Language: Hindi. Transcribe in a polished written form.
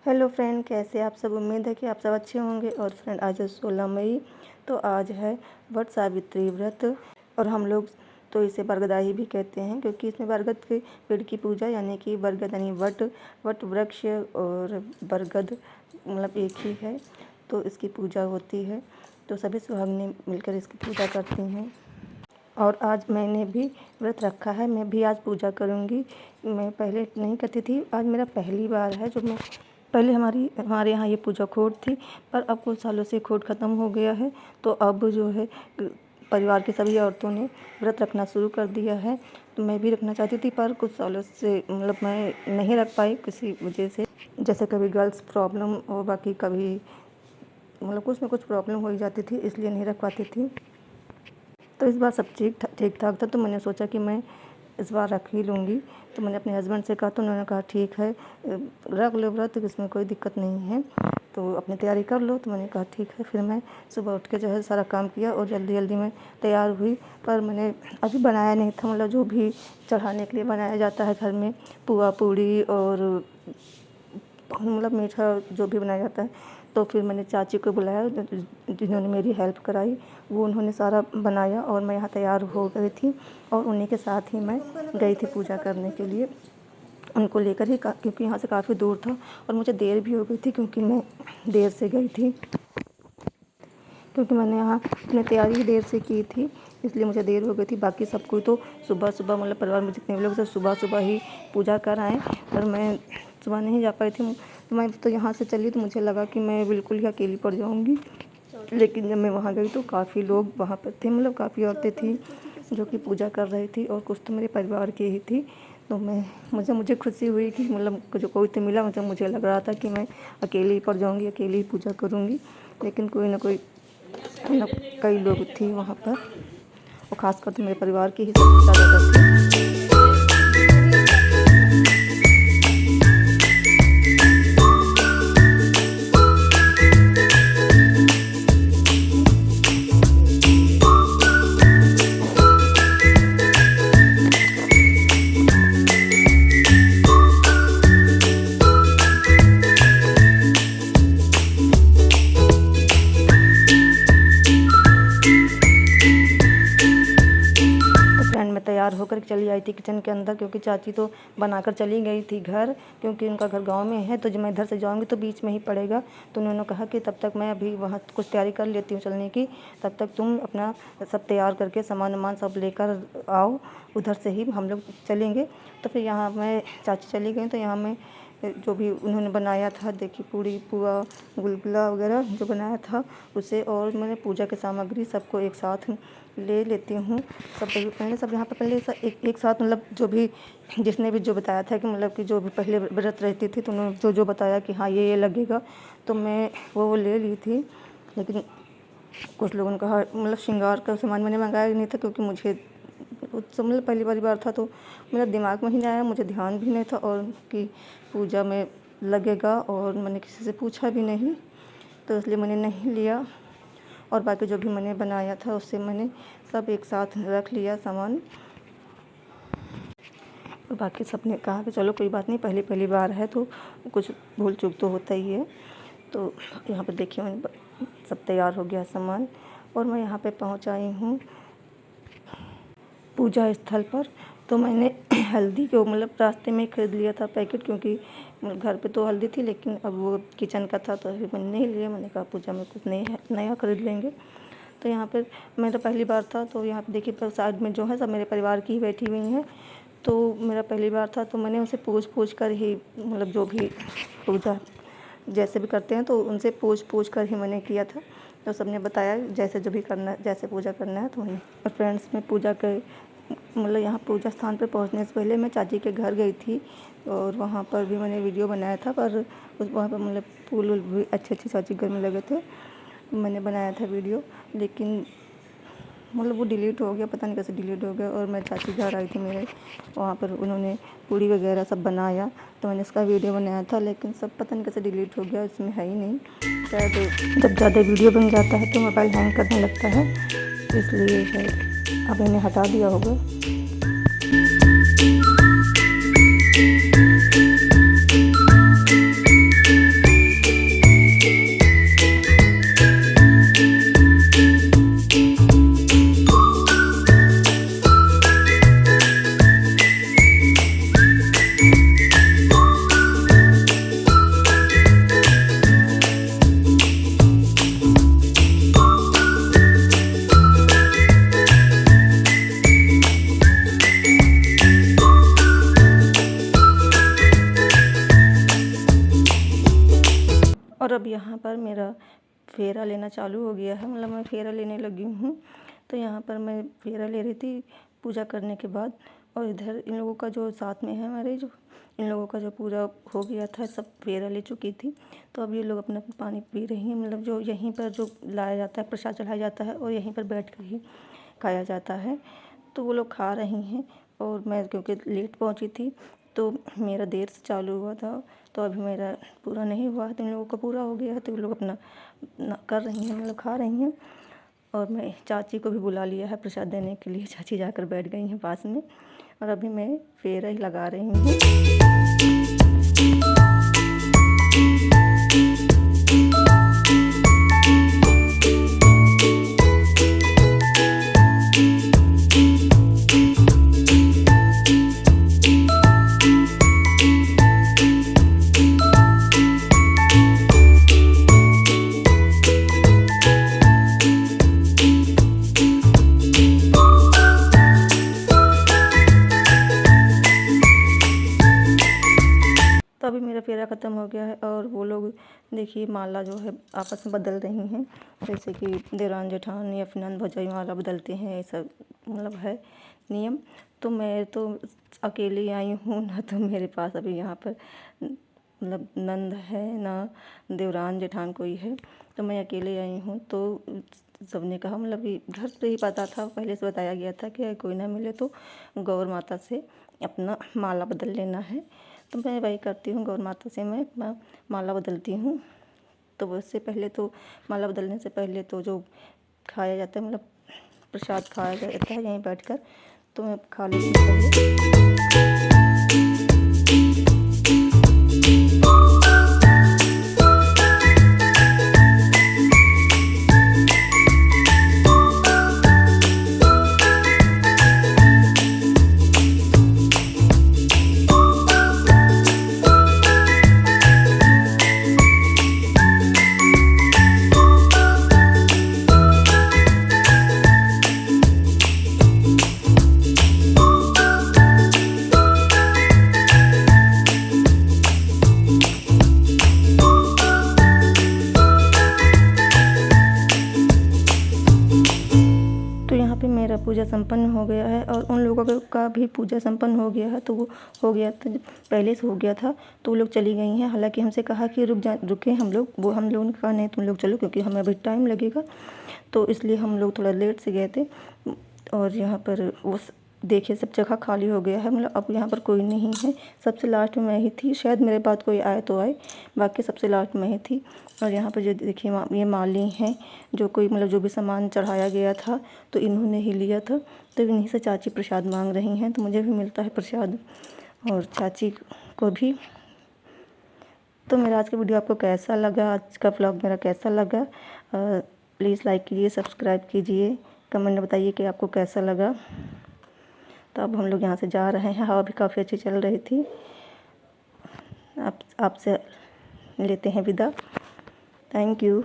हेलो फ्रेंड, कैसे आप सब। उम्मीद है कि आप सब अच्छे होंगे। और फ्रेंड, आज है 16 मई। तो आज है वट सावित्री व्रत। और हम लोग तो इसे बरगदाई भी कहते हैं, क्योंकि इसमें बरगद के पेड़ की पूजा, यानी कि बरगद यानी वट वृक्ष और बरगद मतलब एक ही है, तो इसकी पूजा होती है। तो सभी सुहागिनें मिलकर इसकी पूजा करती हैं। और आज मैंने भी व्रत रखा है, मैं भी आज पूजा करूंगी। मैं पहले नहीं करती थी, आज मेरा पहली बार है जो मैं पहले हमारे यहाँ ये पूजा खोट थी, पर अब कुछ सालों से खोट ख़त्म हो गया है। तो अब जो है परिवार की सभी औरतों ने व्रत रखना शुरू कर दिया है। तो मैं भी रखना चाहती थी, पर कुछ सालों से मतलब मैं नहीं रख पाई किसी वजह से, जैसे कभी गर्ल्स प्रॉब्लम और बाकी कभी मतलब कुछ ना कुछ प्रॉब्लम हो ही जाती थी, इसलिए नहीं रख पाती थी। तो इस बार सब ठीक ठाक था, तो मैंने सोचा कि मैं इस बार रख ही लूँगी। तो मैंने अपने हस्बैंड से कहा, तो उन्होंने कहा ठीक है रख लो व्रत, इसमें कोई दिक्कत नहीं है, तो अपनी तैयारी कर लो। तो मैंने कहा ठीक है। फिर मैं सुबह उठ के जो है सारा काम किया और जल्दी जल्दी मैं तैयार हुई। पर मैंने अभी बनाया नहीं था, मतलब जो भी चढ़ाने के लिए बनाया जाता है घर में, पुआ पूड़ी और मतलब मीठा जो भी बनाया जाता है। तो फिर मैंने चाची को बुलाया जिन्होंने मेरी हेल्प कराई, वो उन्होंने सारा बनाया और मैं यहाँ तैयार हो गई थी। और उन्हीं के साथ ही मैं गई थी पूजा करने के लिए, उनको लेकर ही, क्योंकि यहाँ से काफ़ी दूर था और मुझे देर भी हो गई थी, क्योंकि मैं देर से गई थी, क्योंकि मैंने यहाँ अपनी तैयारी ही देर से की थी, इसलिए मुझे देर हो गई थी। बाकी सब कोई तो सुबह सुबह मतलब परिवार में जितने भी लोग सब सुबह सुबह ही पूजा कर आए, पर मैं सुबह नहीं जा पाई थी। मैं तो यहाँ से चली तो मुझे लगा कि मैं बिल्कुल ही अकेली पड़ जाऊँगी, लेकिन जब मैं वहाँ गई तो काफ़ी लोग वहाँ पर थे, मतलब काफ़ी औरतें थी जो कि पूजा कर रही थी, और कुछ तो मेरे परिवार की ही थी। तो मुझे खुशी हुई कि मतलब जो कोई तो मिला। मुझे लग रहा था कि मैं अकेली ही पड़ जाऊँगी, अकेली ही पूजा करूँगी, लेकिन कोई ना कोई मतलब कई लोग थी वहाँ पर, और ख़ासकर तो मेरे परिवार की ही सबसे ज़्यादा थी। तैयार होकर चली आई थी किचन के अंदर, क्योंकि चाची तो बनाकर चली गई थी घर, क्योंकि उनका घर गांव में है। तो जब मैं इधर से जाऊंगी तो बीच में ही पड़ेगा, तो उन्होंने कहा कि तब तक मैं अभी वहाँ कुछ तैयारी कर लेती हूँ चलने की, तब तक तुम अपना सब तैयार करके सामान सब लेकर आओ, उधर से ही हम लोग चलेंगे। तो फिर यहाँ मैं चाची चली गई, तो यहाँ मैं जो भी उन्होंने बनाया था, देखिए पूड़ी पुआ गुलगुला वगैरह जो बनाया था उसे, और मैंने पूजा की सामग्री सबको एक साथ ले लेती हूँ। सब पहले सब यहाँ पर पहले एक साथ मतलब जो भी जिसने भी जो बताया था कि मतलब कि जो भी पहले व्रत रहती थी, तो उन्होंने जो बताया कि हाँ ये लगेगा, तो मैं वो ले ली थी। लेकिन कुछ लोगों ने कहा मतलब श्रृंगार का सामान मैंने मंगाया नहीं था, क्योंकि मुझे मतलब पहली बार था, तो मेरा दिमाग में ही नहीं आया, मुझे ध्यान भी नहीं था और कि पूजा में लगेगा, और मैंने किसी से पूछा भी नहीं, तो इसलिए मैंने नहीं लिया। और बाकी जो भी मैंने बनाया था उससे मैंने सब एक साथ रख लिया सामान। और बाकी सब ने कहा कि चलो कोई बात नहीं, पहली बार है तो कुछ भूल चूक तो होता ही है। तो यहाँ पर देखिए मैंने सब तैयार हो गया सामान, और मैं यहाँ पे पहुँच आई हूँ पूजा स्थल पर। तो मैंने हल्दी को मतलब रास्ते में ख़रीद लिया था पैकेट, क्योंकि घर पे तो हल्दी थी, लेकिन अब वो किचन का था तो फिर मैंने नहीं लिया। मैंने कहा पूजा में कुछ नया ख़रीद लेंगे। तो यहाँ पर मेरा पहली बार था, तो यहाँ पर देखिए साइड में जो है सब मेरे परिवार की ही बैठी हुई हैं। तो मेरा पहली बार था, तो मैंने उनसे पूछ कर ही मतलब जो भी पूजा जैसे भी करते हैं तो उनसे पूछ कर ही मैंने किया था। तो सबने बताया जैसे जो भी करना है, जैसे पूजा करना है तो मैंने। और फ्रेंड्स, मैं पूजा के मतलब यहाँ पूजा स्थान पर पहुँचने से पहले मैं चाची के घर गई थी, और वहाँ पर भी मैंने वीडियो बनाया था, पर वहाँ पर मतलब फूल भी अच्छे चाची घर में लगे थे, मैंने बनाया था वीडियो, लेकिन मतलब वो डिलीट हो गया, पता नहीं कैसे डिलीट हो गया। और मैं चाची घर आई थी मेरे, वहाँ पर उन्होंने पूड़ी वगैरह सब बनाया, तो मैंने इसका वीडियो बनाया था, लेकिन सब पता नहीं कैसे डिलीट हो गया, इसमें है ही नहीं। शायद जब ज़्यादा वीडियो बन जाता है तो मोबाइल हैंग करने लगता है, इसलिए शायद अब इन्हें हटा दिया होगा। और अब यहाँ पर मेरा फेरा लेना चालू हो गया है, मतलब मैं फेरा लेने लगी हूँ। तो यहाँ पर मैं फेरा ले रही थी पूजा करने के बाद, और इधर इन लोगों का जो साथ में है हमारे, जो इन लोगों का जो पूरा हो गया था, सब फेरा ले चुकी थी। तो अब ये लोग अपना पानी पी रही हैं, मतलब जो यहीं पर जो लाया जाता है, प्रसाद चढ़ाया जाता है और यहीं पर बैठ कर ही खाया जाता है। तो वो लोग खा रही हैं, और मैं क्योंकि लेट पहुंची थी तो मेरा देर से चालू हुआ था, तो अभी मेरा पूरा नहीं हुआ है। तो इन लोगों का पूरा हो गया है, तो ये लोग अपना कर रही हैं, मतलब खा रही हैं। और मैं चाची को भी बुला लिया है प्रसाद देने के लिए। चाची जाकर बैठ गई हैं पास में, और अभी मैं फेरा ही लगा रही हूँ। तो अभी मेरा फेरा ख़त्म हो गया है, और वो लोग देखिए माला जो है आपस में बदल रही हैं, जैसे कि देवरान जेठान या फिर नंद भौजाई माला बदलते हैं, ऐसा मतलब है नियम। तो मैं तो अकेली आई हूँ ना, तो मेरे पास अभी यहाँ पर मतलब नंद है ना देवरान जेठान कोई है, तो मैं अकेले आई हूँ। तो सबने कहा, मतलब कि घर पे ही पता था, पहले से बताया गया था कि कोई ना मिले तो गौर माता से अपना माला बदल लेना है। तो मैं वही करती हूँ, गौर माता से मैं माला बदलती हूँ। तो उससे पहले तो माला बदलने से पहले तो जो खाया जाता है, मतलब प्रसाद खाया जाता है यहीं बैठकर, तो मैं खा लेती हूँ पहले। तो यहाँ पे मेरा पूजा संपन्न हो गया है, और उन लोगों का भी पूजा संपन्न हो गया है। तो वो हो गया था, पहले से हो गया था, तो वो लोग चली गई हैं। हालांकि हमसे कहा कि रुके हम लोग, वो हम लोगों ने कहा नहीं तुम लोग चलो, क्योंकि हमें अभी टाइम लगेगा। तो इसलिए हम लोग थोड़ा लेट से गए थे। और यहाँ पर वो देखिए सब जगह खाली हो गया है, मतलब अब यहाँ पर कोई नहीं है। सबसे लास्ट में मैं ही थी, शायद मेरे बाद कोई आए तो आए, बाकी सबसे लास्ट में ही थी। और यहाँ पर जो देखिए ये माली हैं, जो कोई मतलब जो भी सामान चढ़ाया गया था तो इन्होंने ही लिया था। तो इन्हीं से चाची प्रसाद मांग रही हैं, तो मुझे भी मिलता है प्रसाद और चाची को भी। तो मेरा आज का वीडियो आपको कैसा लगा, आज का व्लॉग मेरा कैसा लगा, प्लीज़ लाइक कीजिए, सब्सक्राइब कीजिए, कमेंट में बताइए कि आपको कैसा लगा। तो अब हम लोग यहाँ से जा रहे हैं, हवा भी काफ़ी अच्छी चल रही थी। आपसे लेते हैं विदा। Thank you.